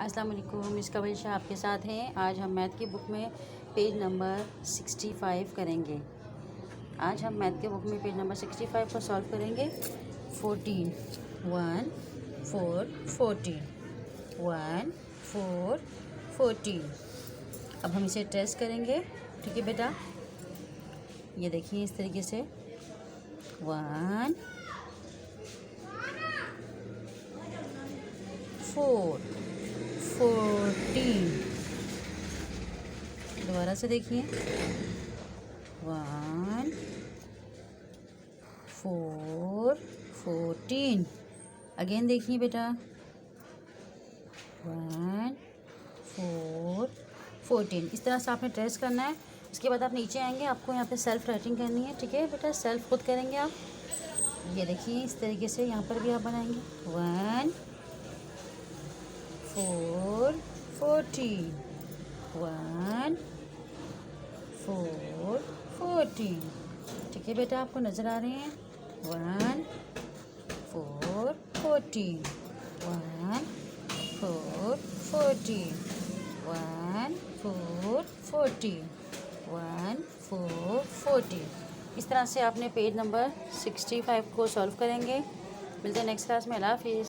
अस्सलाम वालेकुम। मिस कवल शाह आपके साथ हैं। आज हम मैथ की बुक में पेज नंबर 65 करेंगे। आज हम मैथ के बुक में पेज नंबर 65 को सॉल्व करेंगे। 14 1 4 14 1 4 14। अब हम इसे ट्रेस करेंगे। ठीक है बेटा, ये देखिए इस तरीके से 1 4 14। दोबारा से देखिए 1 4 14। अगेन देखिए बेटा 1 4 14। इस तरह से आपने ट्रेस करना है। उसके बाद आप नीचे आएंगे, आपको यहाँ पे सेल्फ राइटिंग करनी है। ठीक है बेटा, सेल्फ खुद करेंगे आप। ये देखिए इस तरीके से यहाँ पर भी आप बनाएंगे 1 4 14 1 4 14। ठीक है बेटा, आपको नज़र आ रहे हैं 1 4 14 1 4 14 1 4 14 1 4 14। इस तरह से आपने पेज नंबर 65 को सॉल्व करेंगे। मिलते हैं नेक्स्ट क्लास में। अल्लाह हाफिज़।